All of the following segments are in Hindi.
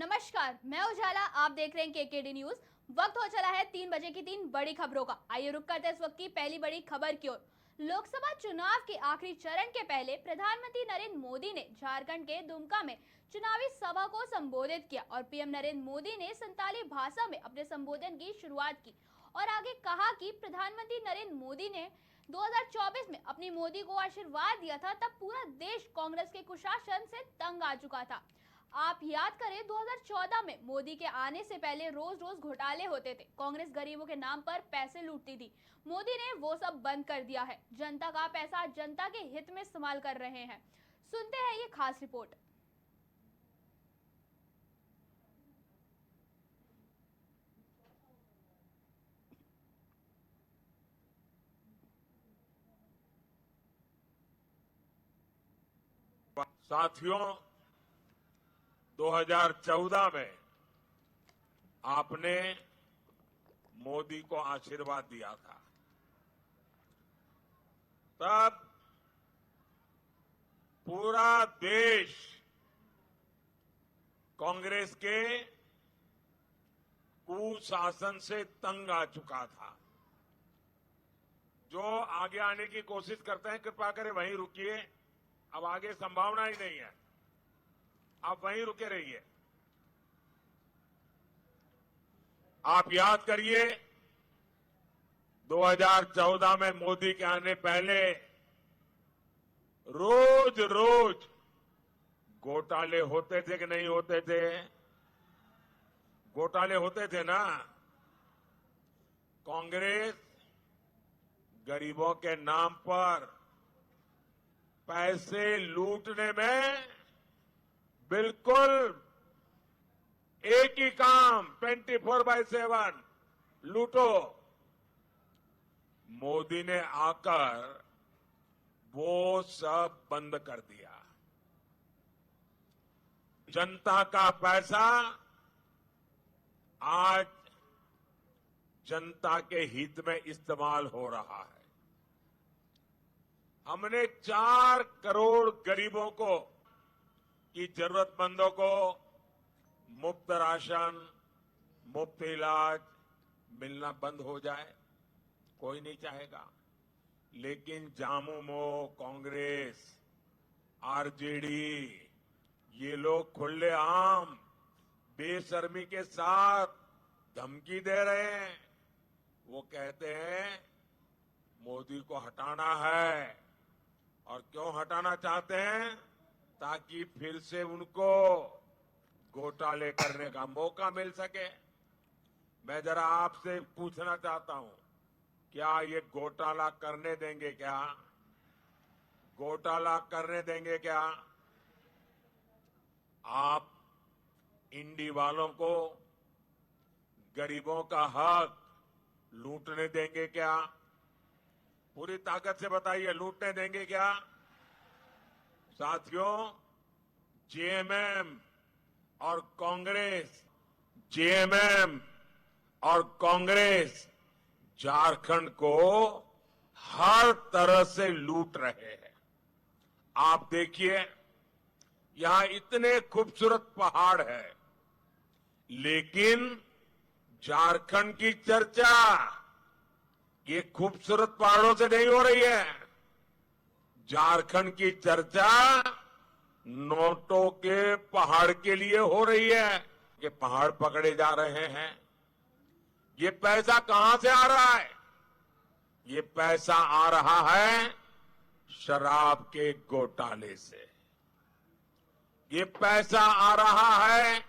नमस्कार, मैं उजाला, आप देख रहे हैं केकेडी न्यूज। वक्त हो चला है 3 बजे की 3 बड़ी खबरों का। आइए रुक करते हैं इस वक्त की पहली बड़ी खबर की ओर। लोकसभा चुनाव के आखिरी चरण के पहले प्रधानमंत्री नरेंद्र मोदी ने झारखंड के दुमका में चुनावी सभा को संबोधित किया और पीएम नरेंद्र मोदी ने संताली भाषा में अपने संबोधन की शुरुआत की और आगे कहा कि प्रधानमंत्री नरेंद्र मोदी ने 2024 में अपनी मोदी को आशीर्वाद दिया था, तब पूरा देश कांग्रेस के कुशासन से तंग आ चुका था। आप याद करें 2014 में मोदी के आने से पहले रोज रोज घोटाले होते थे, कांग्रेस गरीबों के नाम पर पैसे लूटती थी। मोदी ने वो सब बंद कर दिया है, जनता का पैसा जनता के हित में इस्तेमाल कर रहे हैं। सुनते हैं ये खास रिपोर्ट। साथियों, 2014 में आपने मोदी को आशीर्वाद दिया था। तब पूरा देश कांग्रेस के कुशासन से तंग आ चुका था। जो आगे आने की कोशिश करते हैं, कृपा करें वहीं रुकिए। अब आगे संभावना ही नहीं है, आप वहीं रुके रहिए। आप याद करिए 2014 में मोदी के आने पहले रोज रोज घोटाले होते थे कि नहीं होते थे? घोटाले होते थे ना। कांग्रेस गरीबों के नाम पर पैसे लूटने में बिल्कुल एक ही काम, 24/7 लूटो। मोदी ने आकर वो सब बंद कर दिया। जनता का पैसा आज जनता के हित में इस्तेमाल हो रहा है। हमने 4 करोड़ गरीबों को की जरूरतमंदों को मुफ्त राशन, मुफ्त इलाज मिलना बंद हो जाए, कोई नहीं चाहेगा। लेकिन झामुमो, कांग्रेस, आरजेडी ये लोग खुलेआम बेशर्मी के साथ धमकी दे रहे हैं। वो कहते हैं मोदी को हटाना है। और क्यों हटाना चाहते हैं? ताकि फिर से उनको घोटाले करने का मौका मिल सके। मैं जरा आपसे पूछना चाहता हूं, क्या ये घोटाला करने देंगे? क्या घोटाला करने देंगे? क्या आप इंडी वालों को गरीबों का हक लूटने देंगे? क्या पूरी ताकत से बताइए, लूटने देंगे क्या? साथियों, जेएमएम और कांग्रेस, जेएमएम और कांग्रेस झारखंड को हर तरह से लूट रहे हैं। आप देखिए, यहां इतने खूबसूरत पहाड़ है, लेकिन झारखंड की चर्चा ये खूबसूरत पहाड़ों से नहीं हो रही है। झारखंड की चर्चा नोटों के पहाड़ के लिए हो रही है कि पहाड़ पकड़े जा रहे हैं। ये पैसा कहां से आ रहा है? ये पैसा आ रहा है शराब के घोटाले से। ये पैसा आ रहा है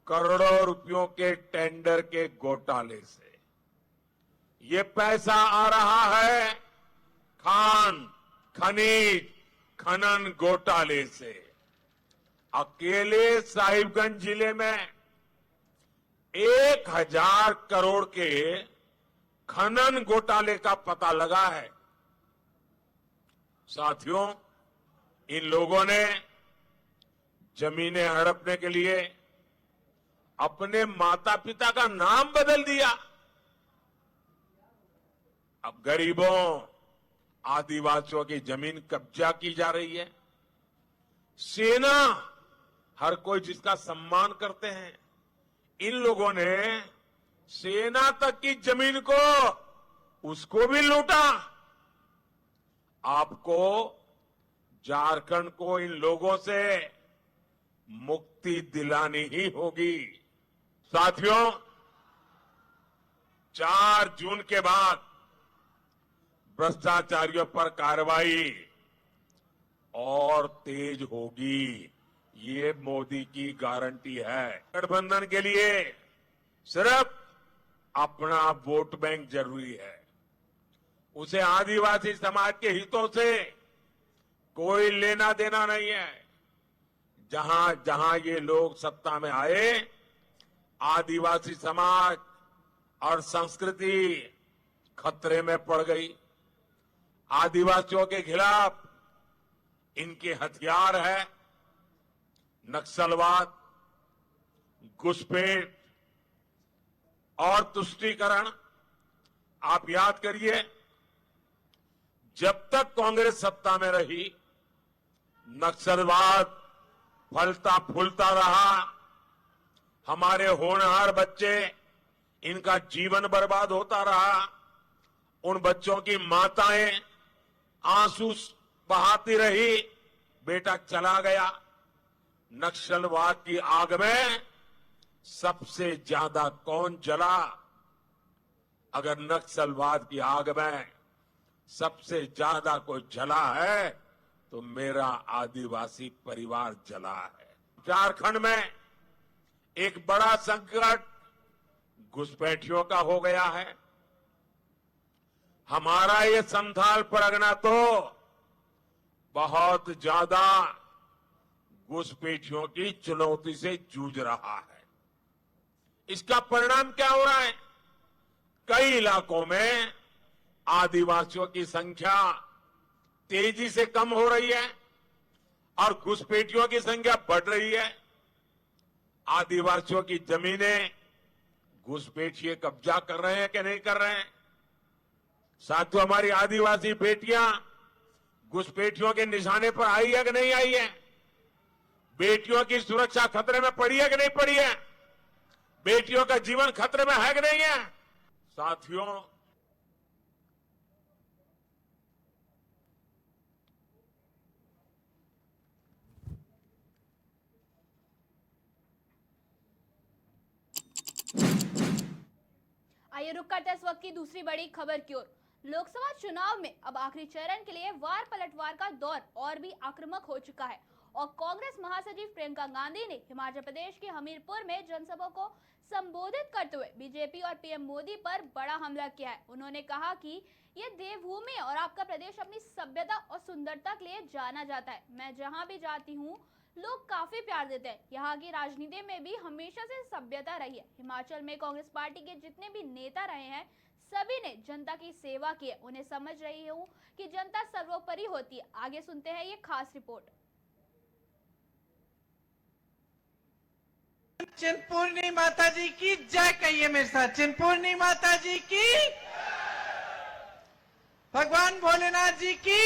करोड़ों रुपयों के टेंडर के घोटाले से। ये पैसा आ रहा है खान, खनिज, खनन घोटाले से। अकेले साहिबगंज जिले में 1000 करोड़ के खनन घोटाले का पता लगा है। साथियों, इन लोगों ने जमीनें हड़पने के लिए अपने माता पिता का नाम बदल दिया। अब गरीबों, आदिवासियों की जमीन कब्जा की जा रही है। सेना हर कोई जिसका सम्मान करते हैं, इन लोगों ने सेना तक की जमीन को उसको भी लूटा। आपको झारखंड को इन लोगों से मुक्ति दिलानी ही होगी। साथियों, 4 जून के बाद भ्रष्टाचारियों पर कार्रवाई और तेज होगी, ये मोदी की गारंटी है। गठबंधन के लिए सिर्फ अपना वोट बैंक जरूरी है, उसे आदिवासी समाज के हितों से कोई लेना देना नहीं है। जहां जहां ये लोग सत्ता में आए, आदिवासी समाज और संस्कृति खतरे में पड़ गई। आदिवासियों के खिलाफ इनके हथियार है नक्सलवाद, घुसपैठ और तुष्टीकरण। आप याद करिए, जब तक कांग्रेस सत्ता में रही, नक्सलवाद फलता फूलता रहा। हमारे होनहार बच्चे, इनका जीवन बर्बाद होता रहा। उन बच्चों की माताएं आंसू बहाती रही, बेटा चला गया। नक्सलवाद की आग में सबसे ज्यादा कौन जला? अगर नक्सलवाद की आग में सबसे ज्यादा कोई जला है तो मेरा आदिवासी परिवार जला है। झारखंड में एक बड़ा संकट घुसपैठियों का हो गया है। हमारा ये संथाल परगना तो बहुत ज्यादा घुसपैठियों की चुनौती से जूझ रहा है। इसका परिणाम क्या हो रहा है? कई इलाकों में आदिवासियों की संख्या तेजी से कम हो रही है और घुसपैठियों की संख्या बढ़ रही है। आदिवासियों की जमीनें घुसपैठिए कब्जा कर रहे हैं कि नहीं कर रहे हैं? साथियों, हमारी आदिवासी बेटियां घुसपैठियों के निशाने पर आई है कि नहीं आई है? बेटियों की सुरक्षा खतरे में पड़ी है कि नहीं पड़ी है? बेटियों का जीवन खतरे में है कि नहीं है? साथियों, आइए रुक करते हैं इस वक्त की दूसरी बड़ी खबर की ओर। लोकसभा चुनाव में अब आखिरी चरण के लिए वार पलटवार का दौर और भी आक्रामक हो चुका है और कांग्रेस महासचिव प्रियंका गांधी ने हिमाचल प्रदेश के हमीरपुर में जनसभा को संबोधित करते हुए बीजेपी और पीएम मोदी पर बड़ा हमला किया है। उन्होंने कहा कि ये देवभूमि है और आपका प्रदेश अपनी सभ्यता और सुंदरता के लिए जाना जाता है। मैं जहां भी जाती हूँ लोग काफी प्यार देते हैं। यहाँ की राजनीति में भी हमेशा से सभ्यता रही है। हिमाचल में कांग्रेस पार्टी के जितने भी नेता रहे हैं, सभी ने जनता की सेवा की है। उन्हें समझ रही हूँ कि जनता सर्वोपरि होती है। आगे सुनते हैं ये खास रिपोर्ट। चिंतपूर्णी माता जी की जय कहिए मेरे साथ। चिंतपूर्णी माता जी की, भगवान भोलेनाथ जी की।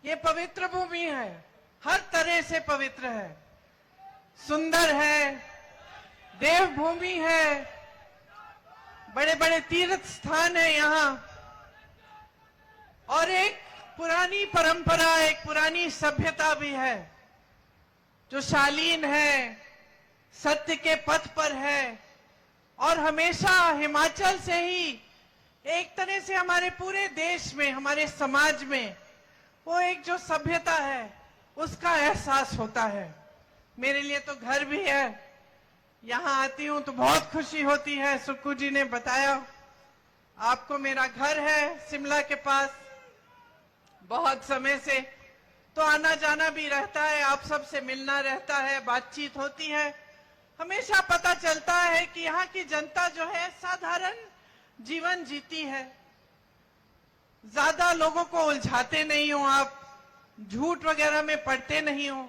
ये पवित्र भूमि है, हर तरह से पवित्र है, सुंदर है, देवभूमि है, बड़े बड़े तीर्थ स्थान है यहाँ और एक पुरानी परंपरा, एक पुरानी सभ्यता भी है जो शालीन है, सत्य के पथ पर है और हमेशा हिमाचल से ही एक तरह से हमारे पूरे देश में, हमारे समाज में वो एक जो सभ्यता है उसका एहसास होता है। मेरे लिए तो घर भी है, यहाँ आती हूँ तो बहुत खुशी होती है। सुक्कू जी ने बताया आपको मेरा घर है शिमला के पास, बहुत समय से तो आना जाना भी रहता है, आप सबसे मिलना रहता है, बातचीत होती है। हमेशा पता चलता है कि यहाँ की जनता जो है साधारण जीवन जीती है, ज्यादा लोगों को उलझाते नहीं हो, आप झूठ वगैरह में पड़ते नहीं हो,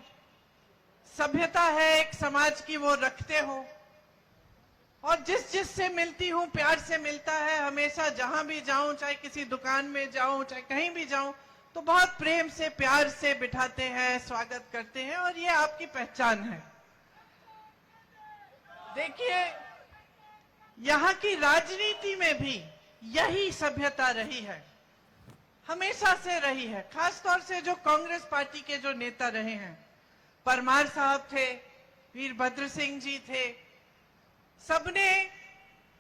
सभ्यता है एक समाज की वो रखते हो और जिस से मिलती हूँ प्यार से मिलता है। हमेशा जहां भी जाऊं, चाहे किसी दुकान में जाऊं, चाहे कहीं भी जाऊं, तो बहुत प्रेम से प्यार से बिठाते हैं, स्वागत करते हैं, और ये आपकी पहचान है। देखिए, यहाँ की राजनीति में भी यही सभ्यता रही है, हमेशा से रही है। खासतौर से जो कांग्रेस पार्टी के जो नेता रहे हैं, परमार साहब थे, वीरभद्र सिंह जी थे, सबने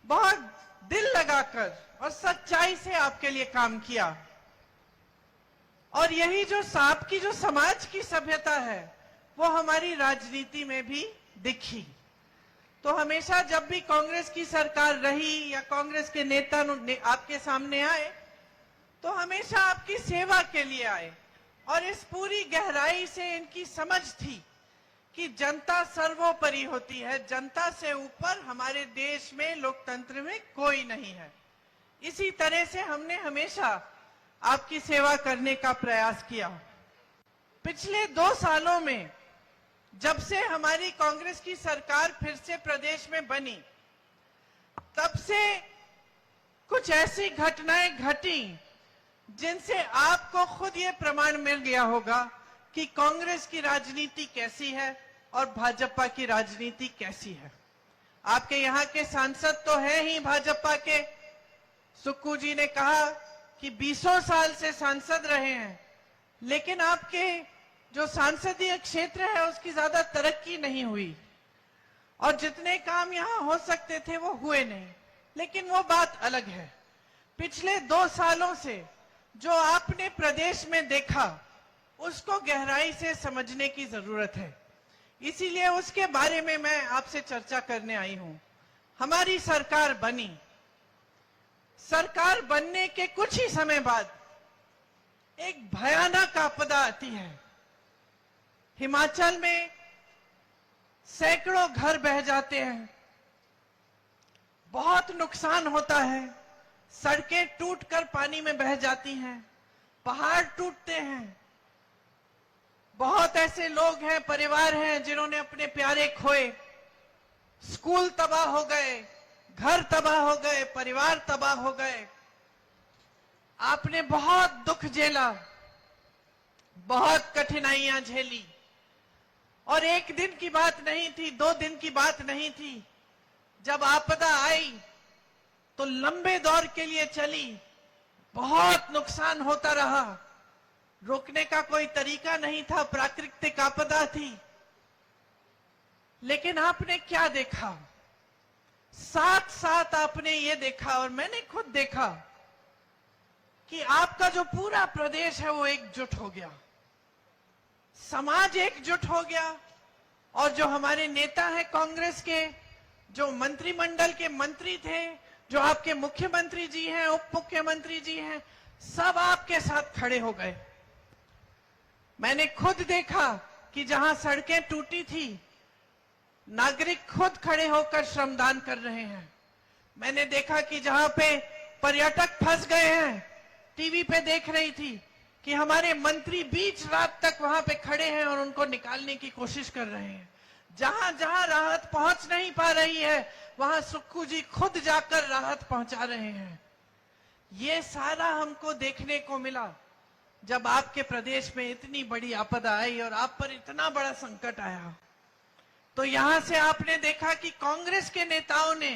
बहुत दिल लगाकर और सच्चाई से आपके लिए काम किया। और यही जो आपकी जो समाज की सभ्यता है, वो हमारी राजनीति में भी दिखी। तो हमेशा जब भी कांग्रेस की सरकार रही या कांग्रेस के नेता आपके सामने आए, तो हमेशा आपकी सेवा के लिए आए, और इस पूरी गहराई से इनकी समझ थी कि जनता सर्वोपरि होती है, जनता से ऊपर हमारे देश में लोकतंत्र में कोई नहीं है। इसी तरह से हमने हमेशा आपकी सेवा करने का प्रयास किया। पिछले 2 सालों में जब से हमारी कांग्रेस की सरकार फिर से प्रदेश में बनी, तब से कुछ ऐसी घटनाएं घटी जिनसे आपको खुद ये प्रमाण मिल गया होगा कि कांग्रेस की राजनीति कैसी है और भाजपा की राजनीति कैसी है। आपके यहाँ के सांसद तो हैं ही भाजपा के। सुक्खू जी ने कहा कि 20 साल से सांसद रहे हैं, लेकिन आपके जो संसदीय क्षेत्र है उसकी ज्यादा तरक्की नहीं हुई, और जितने काम यहाँ हो सकते थे वो हुए नहीं। लेकिन वो बात अलग है। पिछले 2 सालों से जो आपने प्रदेश में देखा, उसको गहराई से समझने की जरूरत है। इसीलिए उसके बारे में मैं आपसे चर्चा करने आई हूं। हमारी सरकार बनी, सरकार बनने के कुछ ही समय बाद एक भयानक आपदा आती है। हिमाचल में सैकड़ों घर बह जाते हैं, बहुत नुकसान होता है, सड़कें टूटकर पानी में बह जाती हैं, पहाड़ टूटते हैं। बहुत ऐसे लोग हैं, परिवार हैं जिन्होंने अपने प्यारे खोए, स्कूल तबाह हो गए, घर तबाह हो गए, परिवार तबाह हो गए। आपने बहुत दुख झेला, बहुत कठिनाइयां झेली, और एक दिन की बात नहीं थी, 2 दिन की बात नहीं थी। जब आपदा आई तो लंबे दौर के लिए चली, बहुत नुकसान होता रहा, रोकने का कोई तरीका नहीं था, प्राकृतिक आपदा थी। लेकिन आपने क्या देखा? साथ साथ आपने ये देखा, और मैंने खुद देखा, कि आपका जो पूरा प्रदेश है वो एकजुट हो गया, समाज एकजुट हो गया। और जो हमारे नेता हैं कांग्रेस के, जो मंत्रिमंडल के मंत्री थे, जो आपके मुख्यमंत्री जी हैं, उप मुख्यमंत्री जी हैं, सब आपके साथ खड़े हो गए। मैंने खुद देखा कि जहां सड़कें टूटी थी, नागरिक खुद खड़े होकर श्रमदान कर रहे हैं। मैंने देखा कि जहां पे पर्यटक फंस गए हैं, टीवी पे देख रही थी कि हमारे मंत्री बीच रात तक वहां पे खड़े हैं और उनको निकालने की कोशिश कर रहे हैं। जहां जहां राहत पहुंच नहीं पा रही है, वहां सुक्खू जी खुद जाकर राहत पहुंचा रहे हैं। ये सारा हमको देखने को मिला जब आपके प्रदेश में इतनी बड़ी आपदा आई और आप पर इतना बड़ा संकट आया। तो यहां से आपने देखा कि कांग्रेस के नेताओं ने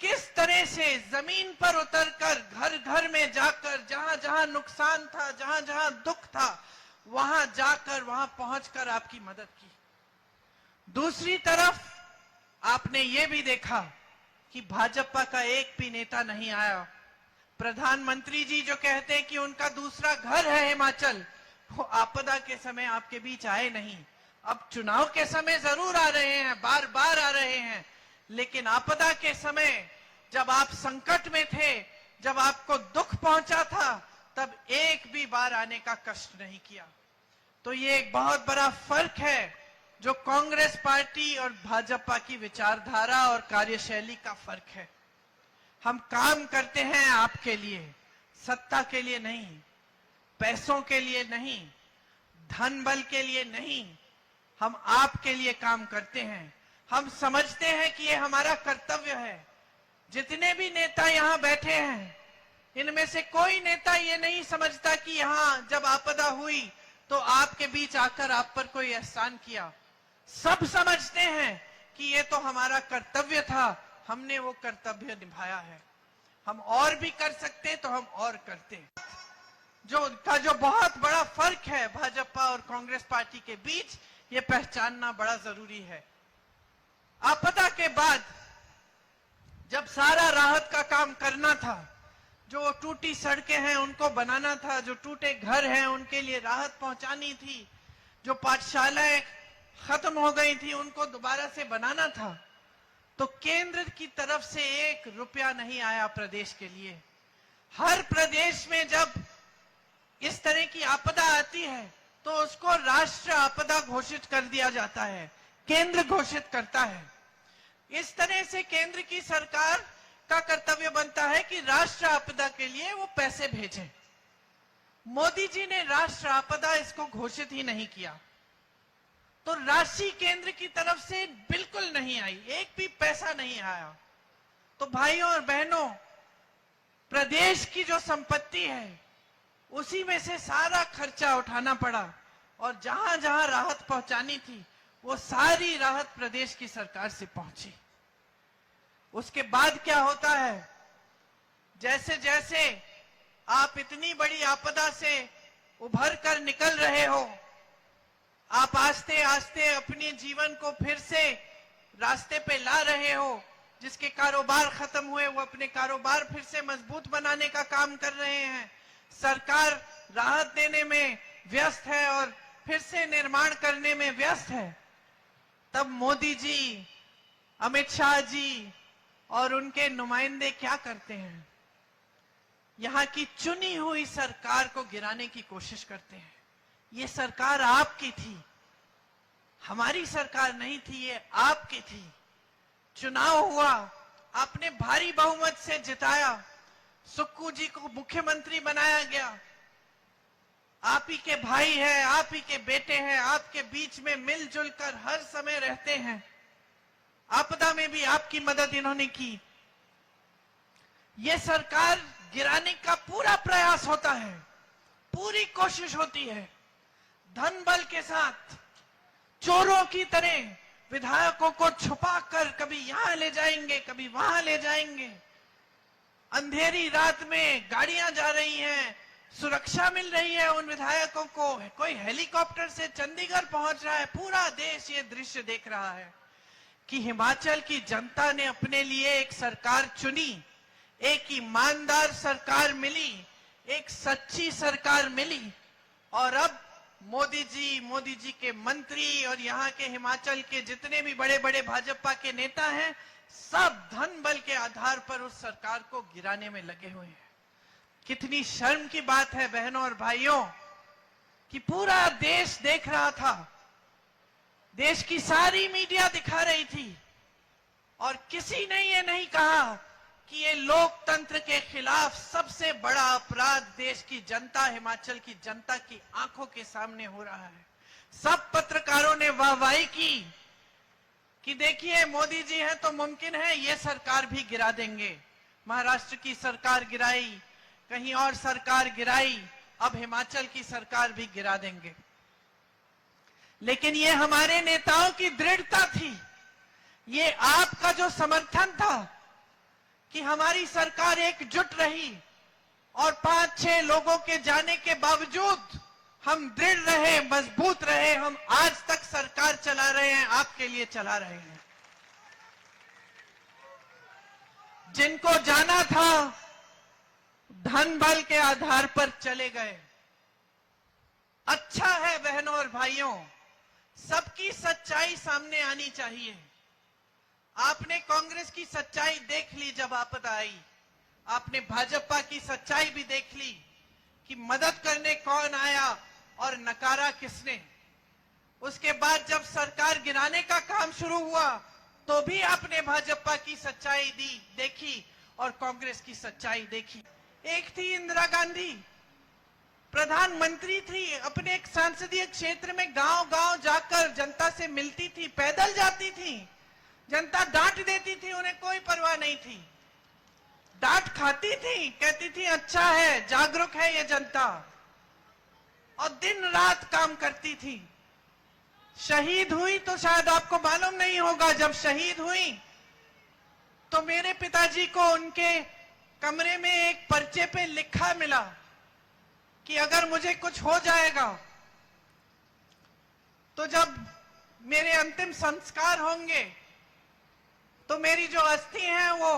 किस तरह से जमीन पर उतरकर, घर घर में जाकर, जहां जहां नुकसान था, जहां जहां दुख था, वहां जाकर, वहां पहुंचकर आपकी मदद की। दूसरी तरफ आपने ये भी देखा कि भाजपा का एक भी नेता नहीं आया। प्रधानमंत्री जी जो कहते हैं कि उनका दूसरा घर है हिमाचल, वो आपदा के समय आपके बीच आए नहीं। अब चुनाव के समय जरूर आ रहे हैं, बार बार आ रहे हैं, लेकिन आपदा के समय जब आप संकट में थे, जब आपको दुख पहुंचा था, तब एक भी बार आने का कष्ट नहीं किया। तो ये एक बहुत बड़ा फर्क है जो कांग्रेस पार्टी और भाजपा की विचारधारा और कार्यशैली का फर्क है। हम काम करते हैं आपके लिए, सत्ता के लिए नहीं, पैसों के लिए नहीं, धन बल के लिए नहीं। हम आपके लिए काम करते हैं। हम समझते हैं कि ये हमारा कर्तव्य है। जितने भी नेता यहाँ बैठे हैं, इनमें से कोई नेता ये नहीं समझता कि यहां जब आपदा हुई तो आपके बीच आकर आप पर कोई एहसान किया। सब समझते हैं कि ये तो हमारा कर्तव्य था, हमने वो कर्तव्य निभाया है। हम और भी कर सकते तो हम और करते। जो बहुत बड़ा फर्क है भाजपा और कांग्रेस पार्टी के बीच, ये पहचानना बड़ा जरूरी है। आपदा के बाद जब सारा राहत का काम करना था, जो टूटी सड़कें हैं उनको बनाना था, जो टूटे घर हैं उनके लिए राहत पहुंचानी थी, जो पाठशालाएं खत्म हो गई थी उनको दोबारा से बनाना था, तो केंद्र की तरफ से 1 रुपया नहीं आया प्रदेश के लिए। हर प्रदेश में जब इस तरह की आपदा आती है तो उसको राष्ट्र आपदा घोषित कर दिया जाता है, केंद्र घोषित करता है। इस तरह से केंद्र की सरकार का कर्तव्य बनता है कि राष्ट्र आपदा के लिए वो पैसे भेजे। मोदी जी ने राष्ट्र आपदा इसको घोषित ही नहीं किया, तो राशि केंद्र की तरफ से बिल्कुल नहीं आई, एक भी पैसा नहीं आया। तो भाइयों और बहनों, प्रदेश की जो संपत्ति है उसी में से सारा खर्चा उठाना पड़ा, और जहां जहां राहत पहुंचानी थी वो सारी राहत प्रदेश की सरकार से पहुंची। उसके बाद क्या होता है, जैसे जैसे आप इतनी बड़ी आपदा से उभर कर निकल रहे हो, आप आस्ते आस्ते अपने जीवन को फिर से रास्ते पे ला रहे हो। जिसके कारोबार खत्म हुए वो अपने कारोबार फिर से मजबूत बनाने का काम कर रहे हैं। सरकार राहत देने में व्यस्त है और फिर से निर्माण करने में व्यस्त है। तब मोदी जी, अमित शाह जी और उनके नुमाइंदे क्या करते हैं, यहां की चुनी हुई सरकार को गिराने की कोशिश करते हैं। ये सरकार आपकी थी, हमारी सरकार नहीं थी, ये आपकी थी। चुनाव हुआ, आपने भारी बहुमत से जिताया, सुक्खू जी को मुख्यमंत्री बनाया गया। आप ही के भाई हैं, आप ही के बेटे हैं, आपके बीच में मिलजुल कर हर समय रहते हैं। आपदा में भी आपकी मदद इन्होंने की। यह सरकार गिराने का पूरा प्रयास होता है, पूरी कोशिश होती है। धन बल के साथ चोरों की तरह विधायकों को छुपाकर कभी यहां ले जाएंगे, कभी वहां ले जाएंगे। अंधेरी रात में गाड़ियां जा रही हैं, सुरक्षा मिल रही है उन विधायकों को, कोई हेलीकॉप्टर से चंडीगढ़ पहुंच रहा है। पूरा देश ये दृश्य देख रहा है कि हिमाचल की जनता ने अपने लिए एक सरकार चुनी, एक ईमानदार सरकार मिली, एक सच्ची सरकार मिली। और अब मोदी जी के मंत्री और यहाँ के हिमाचल के जितने भी बड़े बड़े भाजपा के नेता हैं, सब धन बल के आधार पर उस सरकार को गिराने में लगे हुए हैं। कितनी शर्म की बात है बहनों और भाइयों कि पूरा देश देख रहा था, देश की सारी मीडिया दिखा रही थी, और किसी ने ये नहीं कहा कि ये लोकतंत्र के खिलाफ सबसे बड़ा अपराध देश की जनता, हिमाचल की जनता की आंखों के सामने हो रहा है। सब पत्रकारों ने वाहवाही की कि देखिए मोदी जी हैं तो मुमकिन है ये सरकार भी गिरा देंगे। महाराष्ट्र की सरकार गिराई, कहीं और सरकार गिराई, अब हिमाचल की सरकार भी गिरा देंगे। लेकिन ये हमारे नेताओं की दृढ़ता थी, ये आपका जो समर्थन था कि हमारी सरकार एकजुट रही, और 5-6 लोगों के जाने के बावजूद हम दृढ़ रहे, मजबूत रहे। हम आज तक सरकार चला रहे हैं, आपके लिए चला रहे हैं। जिनको जाना था धन बल के आधार पर चले गए। अच्छा है बहनों और भाइयों, सबकी सच्चाई सामने आनी चाहिए। आपने कांग्रेस की सच्चाई देख ली जब आपदा आई, आपने भाजपा की सच्चाई भी देख ली कि मदद करने कौन आया और नकारा किसने। उसके बाद जब सरकार गिराने का काम शुरू हुआ तो भी आपने भाजपा की सच्चाई देखी और कांग्रेस की सच्चाई देखी। एक थी इंदिरा गांधी, प्रधानमंत्री थी, अपने एक संसदीय क्षेत्र में गांव-गांव जाकर जनता से मिलती थी, पैदल जाती थी, जनता डांट देती थी, उन्हें कोई परवाह नहीं थी। डांट खाती थी, कहती थी अच्छा है, जागरूक है ये जनता, और दिन रात काम करती थी। शहीद हुई तो शायद आपको मालूम नहीं होगा, जब शहीद हुई तो मेरे पिताजी को उनके कमरे में एक पर्चे पे लिखा मिला कि अगर मुझे कुछ हो जाएगा तो जब मेरे अंतिम संस्कार होंगे तो मेरी जो अस्थि है वो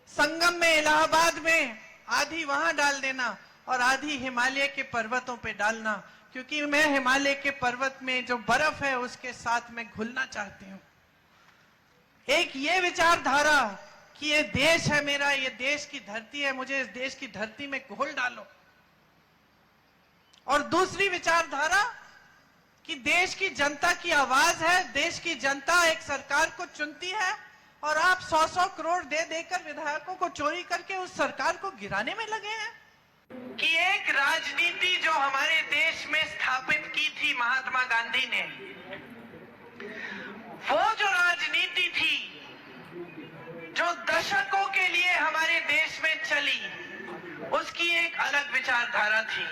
संगम में, इलाहाबाद में आधी वहां डाल देना और आधी हिमालय के पर्वतों पे डालना, क्योंकि मैं हिमालय के पर्वत में जो बर्फ है उसके साथ में घुलना चाहती हूं। एक ये विचारधारा कि ये देश है मेरा, ये देश की धरती है, मुझे इस देश की धरती में घोल डालो। और दूसरी विचारधारा कि देश की जनता की आवाज है, देश की जनता एक सरकार को चुनती है और आप 100-100 करोड़ दे देकर विधायकों को चोरी करके उस सरकार को गिराने में लगे हैं। कि एक राजनीति जो हमारे देश में स्थापित की थी महात्मा गांधी ने, वो जो राजनीति थी जो दशकों के लिए हमारे देश में चली, उसकी एक अलग विचारधारा थी।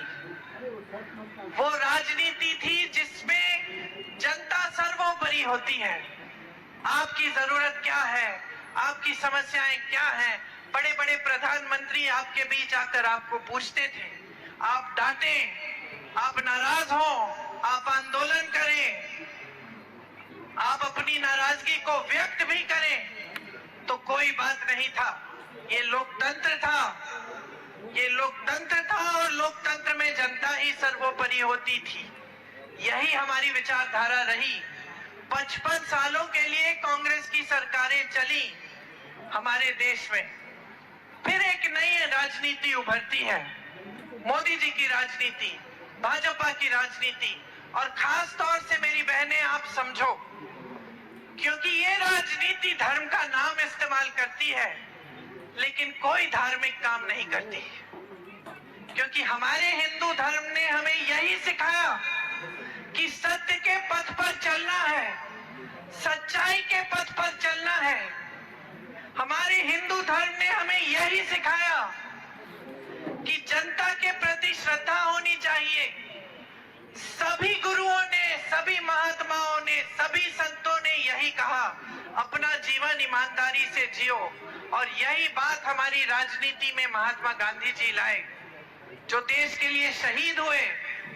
वो राजनीति थी जिसमें जनता सर्वोपरि होती है। आपकी जरूरत क्या है, आपकी समस्याएं क्या हैं, बड़े बड़े प्रधानमंत्री आपके बीच आकर आपको पूछते थे। आप डांटें, आप नाराज हो, आप आंदोलन करें, आप अपनी नाराजगी को व्यक्त भी करें तो कोई बात नहीं था। ये लोकतंत्र था, ये लोकतंत्र था और लोकतंत्र में जनता ही सर्वोपरि होती थी। यही हमारी विचारधारा रही। 55 सालों के लिए कांग्रेस की सरकारें चली हमारे देश में। फिर एक नई राजनीति उभरती है, मोदी जी की राजनीति, भाजपा की राजनीति। और खास तौर से मेरी बहनें आप समझो, क्योंकि ये राजनीति धर्म का नाम इस्तेमाल करती है लेकिन कोई धार्मिक काम नहीं करती। क्योंकि हमारे हिंदू धर्म ने हमें यही सिखाया कि सत्य के पथ पर चलना है, सच्चाई के पथ पर चलना है। हमारे हिंदू धर्म ने हमें यही सिखाया कि जनता के प्रति श्रद्धा होनी चाहिए। सभी गुरुओं ने, सभी महात्माओं ने, सभी संतों ने यही कहा, अपना जीवन ईमानदारी से जियो। और यही बात हमारी राजनीति में महात्मा गांधी जी लाए, जो देश के लिए शहीद हुए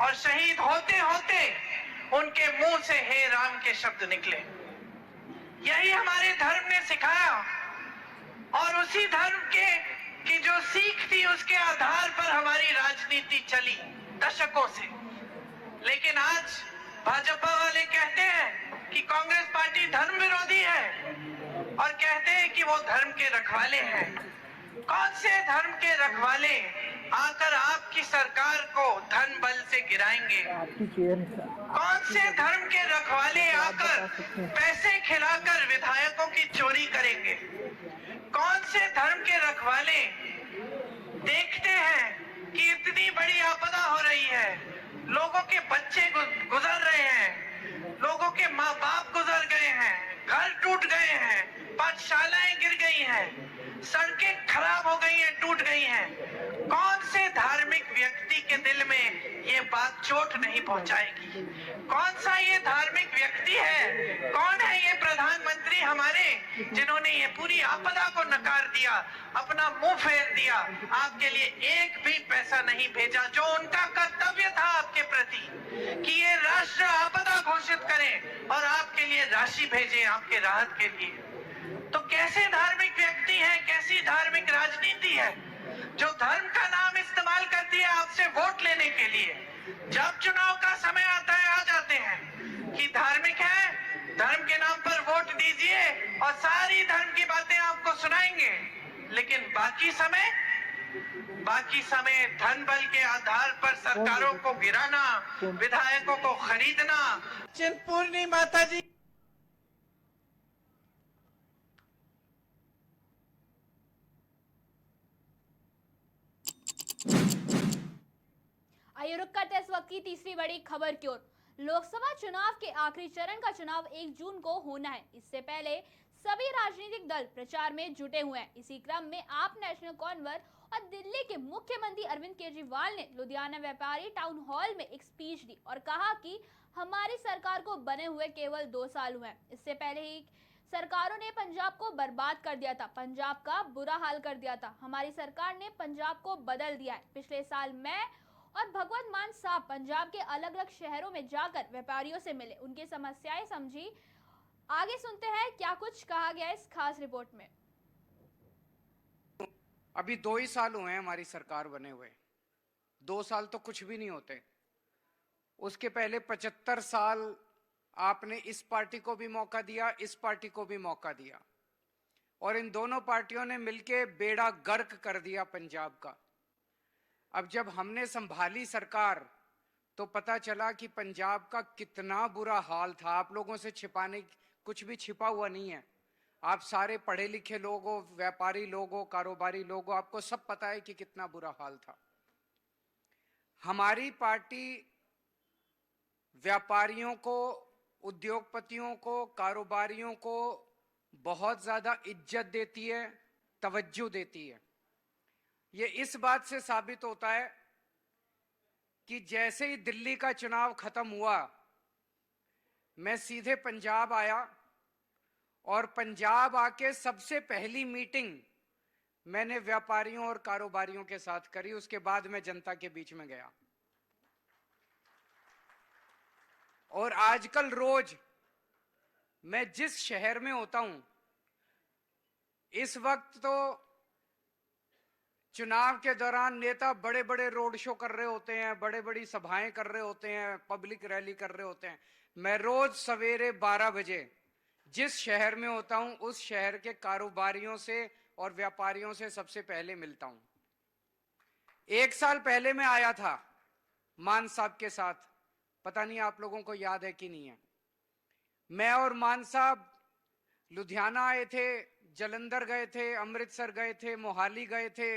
और शहीद होते होते उनके मुंह से हे राम के शब्द निकले। यही हमारे धर्म ने सिखाया और उसी धर्म की जो सीख थी उसके आधार पर हमारी राजनीति चली दशकों से। लेकिन आज भाजपा वाले कहते हैं कि कांग्रेस पार्टी धर्म विरोधी है और कहते हैं कि वो धर्म के रखवाले हैं। कौन से धर्म के रखवाले आकर आपकी सरकार को धन बल से गिराएंगे? कौन से धर्म के रखवाले आकर पैसे खिलाकर विधायकों की चोरी करेंगे? कौन से धर्म के रखवाले देखते हैं कि इतनी बड़ी आपदा हो रही है, लोगों के बच्चे गुजर रहे हैं, लोगों के माँ बाप गुजर गए हैं, घर टूट गए हैं, पाठशालाएं गिर गई हैं, सड़कें खराब हो गई हैं, टूट गई हैं। कौन से धार्मिक व्यक्ति के दिल में ये बात चोट नहीं पहुंचाएगी? कौन सा ये धार्मिक व्यक्ति है? कौन है ये प्रधानमंत्री हमारे जिन्होंने ये पूरी आपदा को नकार दिया, अपना मुंह फेर दिया, आपके लिए एक भी पैसा नहीं भेजा, जो उनका कर्तव्य था आपके प्रति कि ये राष्ट्र आपदा घोषित करें और आपके लिए राशि भेजें आपके राहत के लिए। तो कैसे धार्मिक व्यक्ति हैं, कैसी धार्मिक राजनीति है जो धर्म का नाम इस्तेमाल करती है आपसे वोट लेने के लिए? जब चुनाव का समय आता है आ जाते हैं कि धार्मिक है, धर्म के नाम पर वोट दीजिए और सारी धर्म की बातें आपको सुनाएंगे। लेकिन बाकी समय धन बल के आधार पर सरकारों को गिराना, विधायकों को खरीदना। चिंतपूर्णी माता जी आइए रुक करते हैं इस वक्त की तीसरी बड़ी खबर की ओर। लोकसभा चुनाव के आखिरी चरण का चुनाव 1 जून को होना है। इससे पहले सभी राजनीतिक दल प्रचार में जुटे हुए हैं। इसी क्रम में आप नेशनल कॉन्वर और दिल्ली के मुख्यमंत्री अरविंद केजरीवाल ने लुधियाना व्यापारी टाउन हॉल में एक स्पीच दी और कहा कि हमारी सरकार को बने हुए केवल 2 साल हुए हैं। इससे पहले ही सरकारों ने पंजाब को बर्बाद कर दिया था, पंजाब का बुरा हाल कर दिया था। हमारी सरकार ने पंजाब को बदल दिया है। पिछले साल मैं और भगवंत मान साहब पंजाब के अलग अलग शहरों में जाकर व्यापारियों से मिले, उनकी समस्याएं समझी। आगे सुनते हैं क्या कुछ कहा गया इस खास रिपोर्ट में। अभी 2 ही साल हुए हैं हमारी सरकार बने हुए। 2 साल तो कुछ भी नहीं होते। उसके पहले 75 साल आपने इस पार्टी को भी मौका दिया, इस पार्टी को भी मौका दिया, और इन दोनों पार्टियों ने मिलके बेड़ा गर्क कर दिया पंजाब का। अब जब हमने संभाली सरकार तो पता चला कि पंजाब का कितना बुरा हाल था। आप लोगों से छिपाने कुछ भी छिपा हुआ नहीं है। आप सारे पढ़े लिखे लोग हो, व्यापारी लोग हो, कारोबारी लोग हो, आपको सब पता है कि कितना बुरा हाल था। हमारी पार्टी व्यापारियों को, उद्योगपतियों को, कारोबारियों को बहुत ज्यादा इज्जत देती है, तवज्जो देती है। ये इस बात से साबित होता है कि जैसे ही दिल्ली का चुनाव खत्म हुआ, मैं सीधे पंजाब आया और पंजाब आके सबसे पहली मीटिंग मैंने व्यापारियों और कारोबारियों के साथ करी। उसके बाद मैं जनता के बीच में गया। और आजकल रोज मैं जिस शहर में होता हूं, इस वक्त तो चुनाव के दौरान नेता बड़े बड़े रोड शो कर रहे होते हैं, बड़े बड़ी सभाएं कर रहे होते हैं, पब्लिक रैली कर रहे होते हैं। मैं रोज सवेरे 12 बजे जिस शहर में होता हूं, उस शहर के कारोबारियों से और व्यापारियों से सबसे पहले मिलता हूं। 1 साल पहले मैं आया था मान साहब के साथ, पता नहीं आप लोगों को याद है कि नहीं है। मैं और मान साहब लुधियाना आए थे, जलंधर गए थे, अमृतसर गए थे, मोहाली गए थे।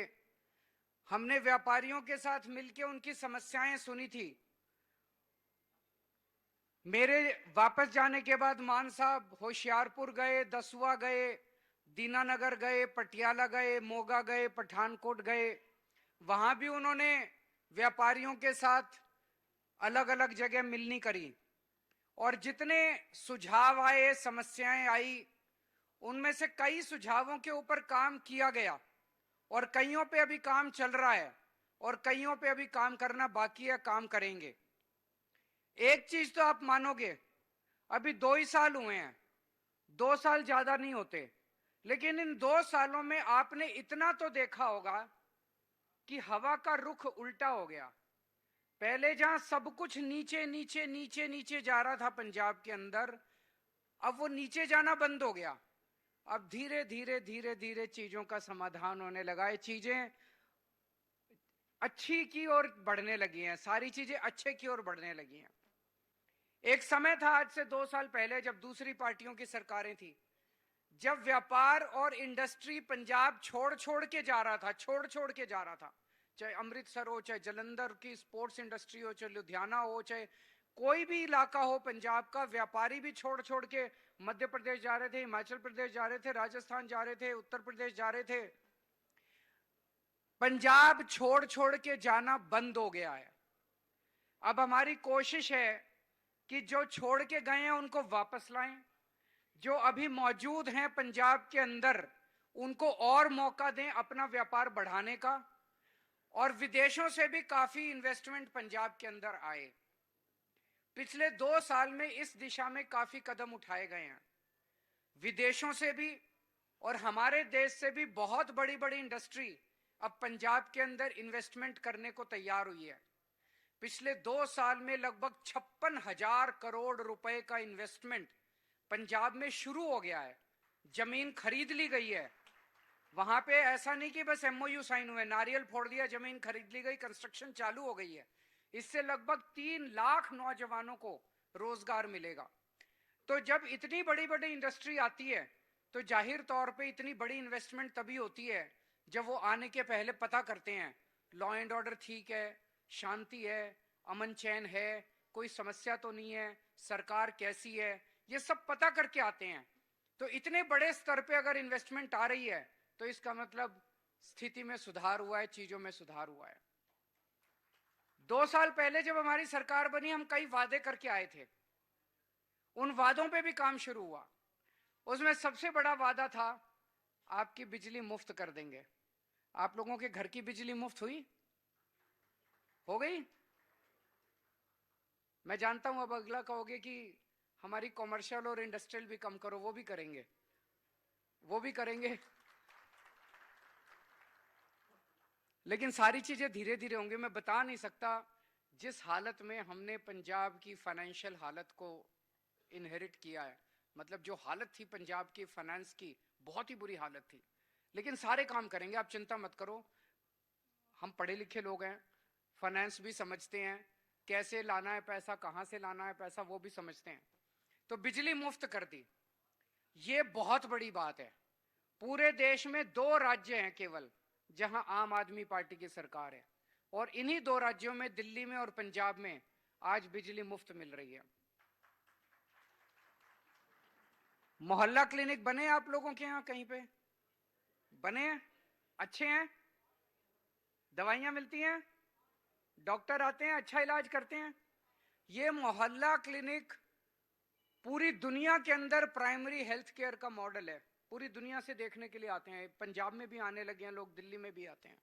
हमने व्यापारियों के साथ मिलकर उनकी समस्याएं सुनी थी। मेरे वापस जाने के बाद मान साहब होशियारपुर गए, दसुआ गए, दीनानगर गए, पटियाला गए, मोगा गए, पठानकोट गए। वहां भी उन्होंने व्यापारियों के साथ अलग अलग जगह मिलनी करी, और जितने सुझाव आए, समस्याएं आई, उनमें से कई सुझावों के ऊपर काम किया गया और कईयों पे अभी काम चल रहा है और कईयों पे अभी काम करना बाकी है, काम करेंगे। एक चीज तो आप मानोगे, अभी 2 ही साल हुए हैं। 2 साल ज्यादा नहीं होते, लेकिन इन 2 सालों में आपने इतना तो देखा होगा कि हवा का रुख उल्टा हो गया। पहले जहां सब कुछ नीचे नीचे नीचे नीचे जा रहा था पंजाब के अंदर, अब वो नीचे जाना बंद हो गया। अब धीरे धीरे धीरे धीरे चीजों का समाधान होने लगा है, चीजें अच्छी की ओर बढ़ने लगी हैं, सारी चीजें अच्छे की ओर बढ़ने लगी हैं। एक समय था आज से 2 साल पहले, जब दूसरी पार्टियों की सरकारें थी, जब व्यापार और इंडस्ट्री पंजाब छोड़ छोड़ के जा रहा था, छोड़ छोड़ के जा रहा था। चाहे अमृतसर हो, चाहे जलंधर की स्पोर्ट्स इंडस्ट्री हो, चाहे लुधियाना हो, चाहे कोई भी इलाका हो पंजाब का, व्यापारी भी छोड़ छोड़ के मध्य प्रदेश जा रहे थे, हिमाचल प्रदेश जा रहे थे, राजस्थान जा रहे थे, उत्तर प्रदेश जा रहे थे। पंजाब छोड़ छोड़ के जाना बंद हो गया है। अब हमारी कोशिश है कि जो छोड़ के गए हैं उनको वापस लाएं, जो अभी मौजूद हैं पंजाब के अंदर उनको और मौका दें अपना व्यापार बढ़ाने का, और विदेशों से भी काफी इन्वेस्टमेंट पंजाब के अंदर आए। पिछले 2 साल में इस दिशा में काफी कदम उठाए गए हैं। विदेशों से भी और हमारे देश से भी बहुत बड़ी बड़ी इंडस्ट्री अब पंजाब के अंदर इन्वेस्टमेंट करने को तैयार हुई है। पिछले 2 साल में लगभग 56,000 करोड़ रुपए का इन्वेस्टमेंट पंजाब में शुरू हो गया है। जमीन खरीद ली गई है। वहां पे ऐसा नहीं कि बस एमओयू साइन हुए, नारियल फोड़ दिया, जमीन खरीद ली गई, कंस्ट्रक्शन चालू हो गई है। इससे लगभग 3 लाख नौजवानों को रोजगार मिलेगा। तो जब इतनी बड़ी बड़ी इंडस्ट्री आती है तो जाहिर तौर पे इतनी बड़ी इन्वेस्टमेंट तभी होती है जब वो आने के पहले पता करते हैं लॉ एंड ऑर्डर ठीक है, शांति है, अमन चैन है, कोई समस्या तो नहीं है, सरकार कैसी है, ये सब पता करके आते हैं। तो इतने बड़े स्तर पे अगर इन्वेस्टमेंट आ रही है तो इसका मतलब स्थिति में सुधार हुआ है, चीजों में सुधार हुआ है। 2 साल पहले जब हमारी सरकार बनी, हम कई वादे करके आए थे, उन वादों पे भी काम शुरू हुआ। उसमें सबसे बड़ा वादा था आपकी बिजली मुफ्त कर देंगे। आप लोगों के घर की बिजली मुफ्त हुई? हो गई? मैं जानता हूं अब अगला कहोगे कि हमारी कॉमर्शियल और इंडस्ट्रियल भी कम करो। वो भी करेंगे, वो भी करेंगे, लेकिन सारी चीजें धीरे धीरे होंगी। मैं बता नहीं सकता जिस हालत में हमने पंजाब की फाइनेंशियल हालत को इनहेरिट किया है, मतलब जो हालत थी पंजाब की फाइनेंस की, बहुत ही बुरी हालत थी। लेकिन सारे काम करेंगे, आप चिंता मत करो। हम पढ़े लिखे लोग हैं, फाइनेंस भी समझते हैं, कैसे लाना है पैसा, कहां से लाना है पैसा, वो भी समझते हैं। तो बिजली मुफ्त कर दी, ये बहुत बड़ी बात है। पूरे देश में 2 राज्य हैं केवल जहां आम आदमी पार्टी की सरकार है, और इन्हीं 2 राज्यों में, दिल्ली में और पंजाब में, आज बिजली मुफ्त मिल रही है। मोहल्ला क्लिनिक बने आप लोगों के यहां कहीं पे? बने हैं? अच्छे हैं? दवाइयां मिलती हैं? डॉक्टर आते हैं, अच्छा इलाज करते हैं? ये मोहल्ला क्लिनिक पूरी दुनिया के अंदर प्राइमरी हेल्थ केयर का मॉडल है। पूरी दुनिया से देखने के लिए आते हैं। पंजाब में भी आने लगे हैं लोग, दिल्ली में भी आते हैं।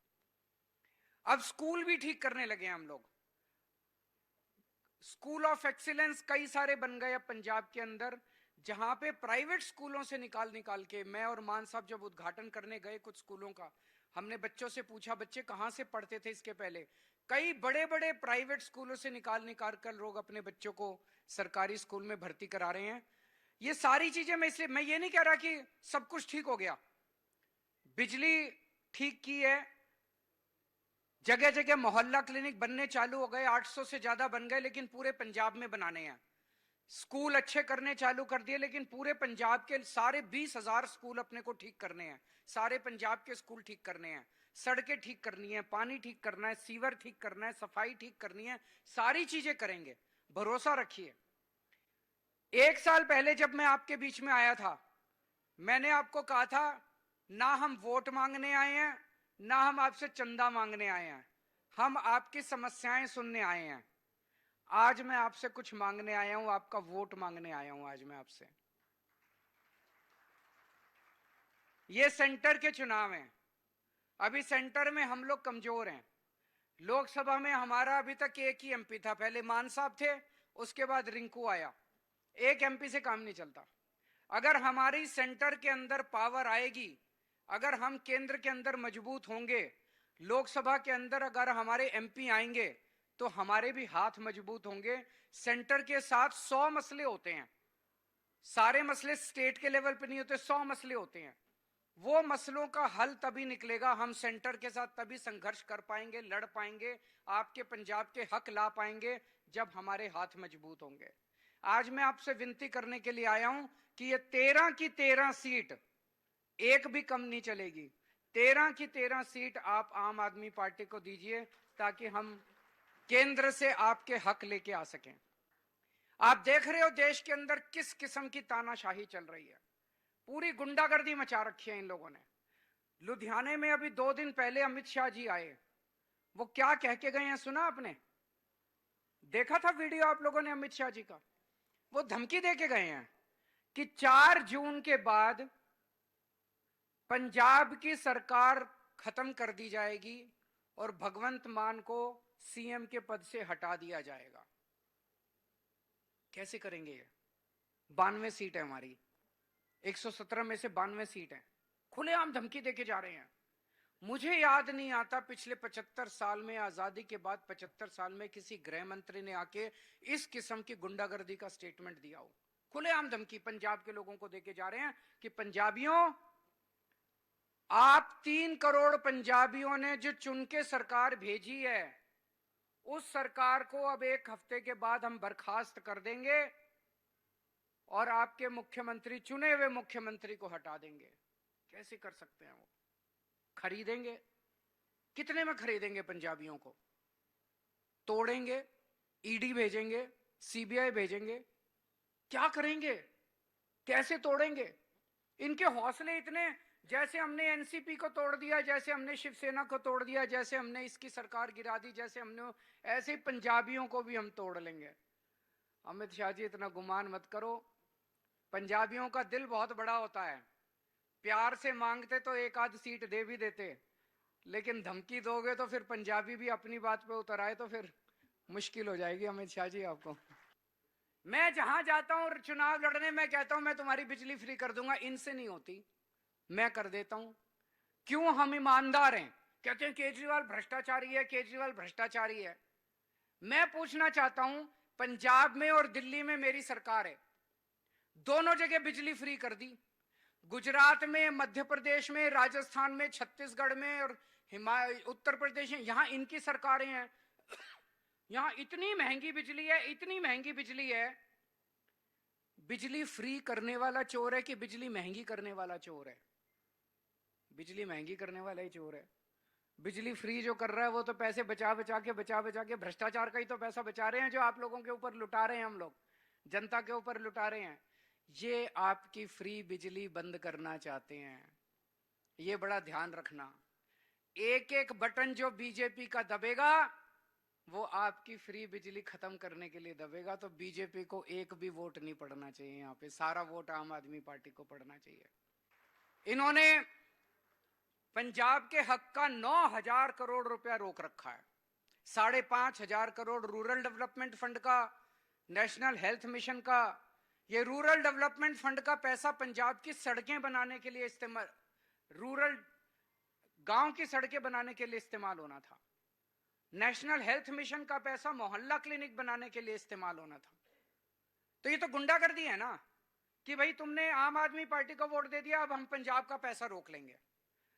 अब स्कूल भी ठीक करने लगे हैं हम लोग। स्कूल ऑफ एक्सीलेंस कई सारे बन गए अब पंजाब के अंदर, जहां पे प्राइवेट स्कूलों से निकाल निकाल के, मैं और मान साहब जब उद्घाटन करने गए कुछ स्कूलों का, हमने बच्चों से पूछा बच्चे कहां से पढ़ते थे इसके पहले। कई बड़े बड़े प्राइवेट स्कूलों से निकाल निकाल कर लोग अपने बच्चों को सरकारी स्कूल में भर्ती करा रहे हैं। ये सारी चीजें मैं ये नहीं कह रहा कि सब कुछ ठीक हो गया। बिजली ठीक की है, जगह जगह मोहल्ला क्लिनिक बनने चालू हो गए, 800 से ज्यादा बन गए, लेकिन पूरे पंजाब में बनाने हैं। स्कूल अच्छे करने चालू कर दिए, लेकिन पूरे पंजाब के सारे 20,000 स्कूल अपने को ठीक करने हैं। सारे पंजाब के स्कूल ठीक करने हैं, सड़कें ठीक करनी है, पानी ठीक करना है, सीवर ठीक करना है, सफाई ठीक करनी है, सारी चीजें करेंगे, भरोसा रखिए। 1 साल पहले जब मैं आपके बीच में आया था, मैंने आपको कहा था ना हम वोट मांगने आए हैं, ना हम आपसे चंदा मांगने आए हैं, हम आपकी समस्याएं सुनने आए हैं। आज मैं आपसे कुछ मांगने आया हूं, आपका वोट मांगने आया हूं आज मैं आपसे। ये सेंटर के चुनाव हैं। अभी सेंटर में हम लोग कमजोर हैं। लोकसभा में हमारा अभी तक एक ही एमपी था, पहले मान साहब थे, उसके बाद रिंकू आया। एक एमपी से काम नहीं चलता। अगर हमारी सेंटर के अंदर पावर आएगी, अगर हम केंद्र के अंदर मजबूत होंगे, लोकसभा के अंदर अगर हमारे एमपी आएंगे, तो हमारे भी हाथ मजबूत होंगे। सेंटर के साथ 100 मसले होते हैं, सारे मसले स्टेट के लेवल पे नहीं होते, 100 मसले होते हैं। वो मसलों का हल तभी निकलेगा, हम सेंटर के साथ तभी संघर्ष कर पाएंगे, लड़ पाएंगे, आपके पंजाब के हक ला पाएंगे, जब हमारे हाथ मजबूत होंगे। आज मैं आपसे विनती करने के लिए आया हूं कि ये 13 की 13 सीट एक भी कम नहीं चलेगी। 13 की 13 सीट आप आम आदमी पार्टी को दीजिए, ताकि हम केंद्र से आपके हक लेके आ सकें। आप देख रहे हो देश के अंदर किस किस्म की तानाशाही चल रही है, पूरी गुंडागर्दी मचा रखी है इन लोगों ने। लुधियाने में अभी 2 दिन पहले अमित शाह जी आए, वो क्या कह के गए हैं सुना आपने? देखा था वीडियो आप लोगों ने अमित शाह जी का? वो धमकी दे के गए हैं कि 4 जून के बाद पंजाब की सरकार खत्म कर दी जाएगी और भगवंत मान को सीएम के पद से हटा दिया जाएगा। कैसे करेंगे ये? 92 सीट है हमारी, 117 में से 92 सीट है। खुलेआम धमकी देके जा रहे हैं। मुझे याद नहीं आता पिछले 75 साल में, आजादी के बाद 75 साल में किसी गृह मंत्री ने आके इस किस्म की गुंडागर्दी का स्टेटमेंट दिया हो। खुलेआम धमकी पंजाब के लोगों को देके जा रहे हैं कि पंजाबियों, आप 3 करोड़ पंजाबियों ने जो चुन के सरकार भेजी है, उस सरकार को अब 1 हफ्ते के बाद हम बर्खास्त कर देंगे और आपके मुख्यमंत्री, चुने हुए मुख्यमंत्री को हटा देंगे। कैसे कर सकते हैं वो? खरीदेंगे? कितने में खरीदेंगे पंजाबियों को? तोड़ेंगे? ईडी भेजेंगे? सीबीआई भेजेंगे? क्या करेंगे? कैसे तोड़ेंगे? इनके हौसले इतने, जैसे हमने एनसीपी को तोड़ दिया, जैसे हमने शिवसेना को तोड़ दिया, जैसे हमने इसकी सरकार गिरा दी, जैसे हमने, ऐसे ही पंजाबियों को भी हम तोड़ लेंगे। अमित शाह जी इतना गुमान मत करो, पंजाबियों का दिल बहुत बड़ा होता है, प्यार से मांगते तो एक आध सीट दे भी देते, लेकिन धमकी दोगे तो फिर पंजाबी भी अपनी बात पे उतर आए तो फिर मुश्किल हो जाएगी अमित शाह जी आपको। मैं जहां जाता हूं चुनाव लड़ने में कहता हूं मैं तुम्हारी बिजली फ्री कर दूंगा, इनसे नहीं होती, मैं कर देता हूं। क्यों? हम ईमानदार हैं। कहते हैं केजरीवाल भ्रष्टाचारी है, केजरीवाल भ्रष्टाचारी है। मैं पूछना चाहता हूं, पंजाब में और दिल्ली में मेरी सरकार है, दोनों जगह बिजली फ्री कर दी। गुजरात में, मध्य प्रदेश में, राजस्थान में, छत्तीसगढ़ में और उत्तर प्रदेश में, यहां इनकी सरकारें हैं। यहां इतनी महंगी बिजली है, इतनी महंगी बिजली है। बिजली फ्री करने वाला चोर है कि बिजली महंगी करने वाला चोर है? बिजली महंगी करने वाला ही चोर है। बिजली फ्री जो कर रहा है वो तो पैसे बचा बचा के भ्रष्टाचार का ही तो पैसा बचा रहे हैं, जो आप लोगों के ऊपर लुटा रहे हैं, हम लोग जनता के ऊपर लुटा रहे हैं। ये आपकी फ्री बिजली बंद करना चाहते हैं, ये बड़ा ध्यान रखना। एक एक बटन जो बीजेपी का दबेगा वो आपकी फ्री बिजली खत्म करने के लिए दबेगा। तो बीजेपी को एक भी वोट नहीं पड़ना चाहिए, यहाँ पे सारा वोट आम आदमी पार्टी को पड़ना चाहिए। इन्होंने पंजाब के हक का 9,000 करोड़ रुपया रोक रखा है, 5,500 करोड़ रूरल डेवलपमेंट फंड का, नेशनल हेल्थ मिशन का। ये रूरल डेवलपमेंट फंड का पैसा पंजाब की सड़कें बनाने के लिए इस्तेमाल, रूरल गांव की सड़कें बनाने के लिए इस्तेमाल होना था। नेशनल हेल्थ मिशन का पैसा मोहल्ला क्लिनिक बनाने के लिए इस्तेमाल होना था। तो ये तो गुंडागर्दी है ना, कि भाई तुमने आम आदमी पार्टी को वोट दे दिया, अब हम पंजाब का पैसा रोक लेंगे।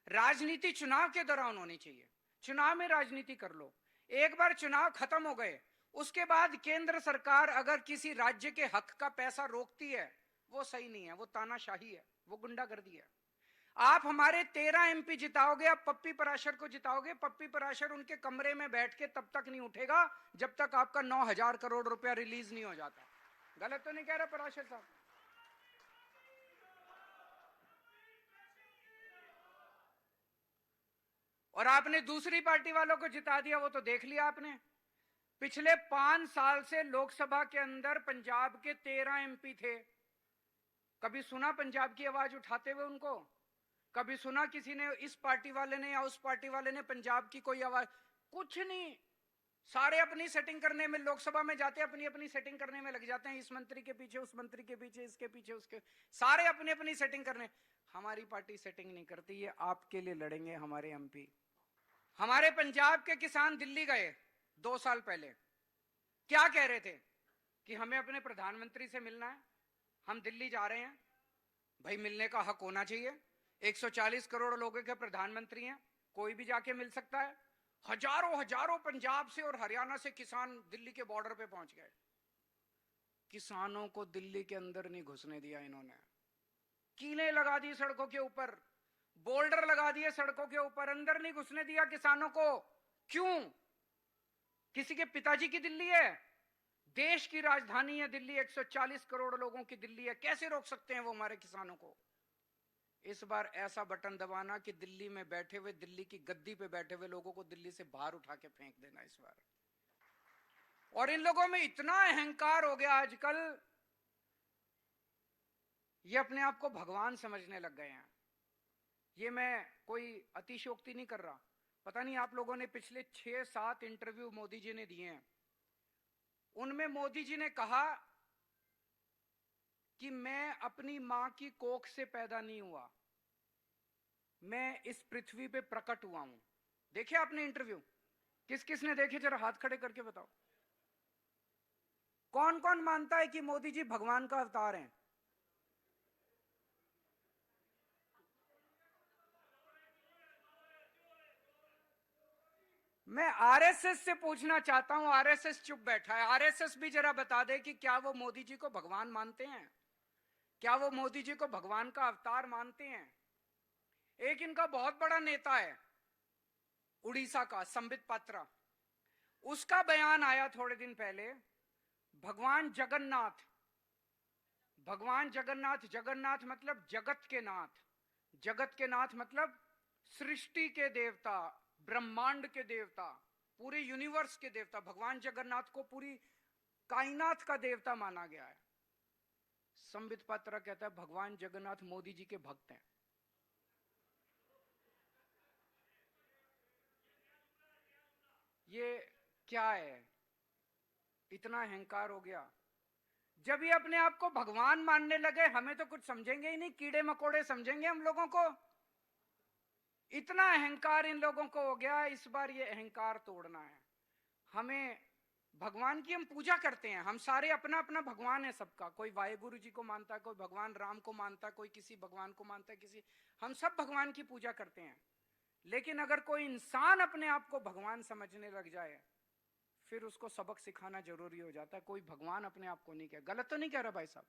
राजनीति चुनाव के दौरान होनी चाहिए, चुनाव में राजनीति कर लो। एक बार चुनाव खत्म हो गए, उसके बाद केंद्र सरकार अगर किसी राज्य के हक का पैसा रोकती है, वो सही नहीं है, वो तानाशाही है, वो गुंडागर्दी है। आप हमारे 13 एमपी जिताओगे, आप पप्पी पराशर को जिताओगे, पप्पी पराशर उनके कमरे में बैठ के तब तक नहीं उठेगा जब तक आपका 9,000 करोड़ रुपया रिलीज नहीं हो जाता। गलत तो नहीं कह रहा पराशर साहब? और आपने दूसरी पार्टी वालों को जिता दिया, वो तो देख लिया आपने। पिछले 5 साल से लोकसभा के अंदर पंजाब के 13 एमपी थे, कभी सुना पंजाब की आवाज उठाते हुए उनको? कभी सुना किसी ने, इस पार्टी वाले ने या उस पार्टी वाले ने पंजाब की कोई आवाज? कुछ नहीं। सारे अपनी सेटिंग करने में, लोकसभा में जाते अपनी अपनी सेटिंग करने में लग जाते हैं, इस मंत्री के पीछे, उस मंत्री के पीछे, इसके पीछे, उसके, सारे अपनी अपनी सेटिंग करने। हमारी पार्टी सेटिंग नहीं करती, ये आपके लिए लड़ेंगे हमारे एमपी। हमारे पंजाब के किसान दिल्ली गए 2 साल पहले, क्या कह रहे थे? कि हमें अपने प्रधानमंत्री से मिलना है, हम दिल्ली जा रहे हैं। भाई मिलने का हक होना चाहिए, 140 करोड़ लोगों के प्रधानमंत्री हैं, कोई भी जाके मिल सकता है। हजारों पंजाब से और हरियाणा से किसान दिल्ली के बॉर्डर पे पहुंच गए। किसानों को दिल्ली के अंदर नहीं घुसने दिया इन्होंने, कीलें लगा दी सड़कों के ऊपर, बोल्डर लगा दिए सड़कों के ऊपर, अंदर नहीं घुसने दिया किसानों को। क्यों? किसी के पिताजी की दिल्ली है, देश की राजधानी है दिल्ली, 140 करोड़ लोगों की दिल्ली है, कैसे रोक सकते हैं वो हमारे किसानों को? इस बार ऐसा बटन दबाना कि दिल्ली में बैठे हुए, दिल्ली की गद्दी पे बैठे हुए लोगों को दिल्ली से बाहर उठा के फेंक देना इस बार। और इन लोगों में इतना अहंकार हो गया आजकल, ये अपने आप को भगवान समझने लग गए हैं। ये मैं कोई अतिशयोक्ति नहीं कर रहा। पता नहीं आप लोगों ने पिछले 6-7 इंटरव्यू मोदी जी ने दिए हैं, उनमें मोदी जी ने कहा कि मैं अपनी मां की कोख से पैदा नहीं हुआ, मैं इस पृथ्वी पे प्रकट हुआ हूं। देखे आपने इंटरव्यू? किस किस ने देखे? जरा हाथ खड़े करके बताओ। कौन कौन मानता है कि मोदी जी भगवान का अवतार हैं? मैं आरएसएस से पूछना चाहता हूं, आरएसएस चुप बैठा है, आरएसएस भी जरा बता दे कि क्या वो मोदी जी को भगवान मानते हैं? क्या वो मोदी जी को भगवान का अवतार मानते हैं? एक इनका बहुत बड़ा नेता है उड़ीसा का, संबित पात्रा, उसका बयान आया थोड़े दिन पहले, भगवान जगन्नाथ भगवान जगन्नाथ, जगन्नाथ मतलब जगत के नाथ, जगत के नाथ मतलब सृष्टि के देवता, ब्रह्मांड के देवता, पूरे यूनिवर्स के देवता। भगवान जगन्नाथ को पूरी कायनात का देवता माना गया है। संबित पात्रा कहता है भगवान जगन्नाथ मोदी जी के भक्त हैं। ये क्या है? इतना अहंकार हो गया। जब ये अपने आप को भगवान मानने लगे, हमें तो कुछ समझेंगे ही नहीं, कीड़े मकोड़े समझेंगे हम लोगों को। इतना अहंकार इन लोगों को हो गया। इस बार ये अहंकार तोड़ना है हमें। भगवान की हम पूजा करते हैं, हम सारे अपना अपना भगवान है सबका। कोई वाहेगुरु जी को मानता है, कोई भगवान राम को मानता है, कोई किसी भगवान को मानता है, किसी, हम सब भगवान की पूजा करते हैं। लेकिन अगर कोई इंसान अपने आप को भगवान समझने लग जाए, फिर उसको सबक सिखाना जरूरी हो जाता है। कोई भगवान अपने आप को नहीं कह, गलत तो नहीं कह रहा भाई साहब?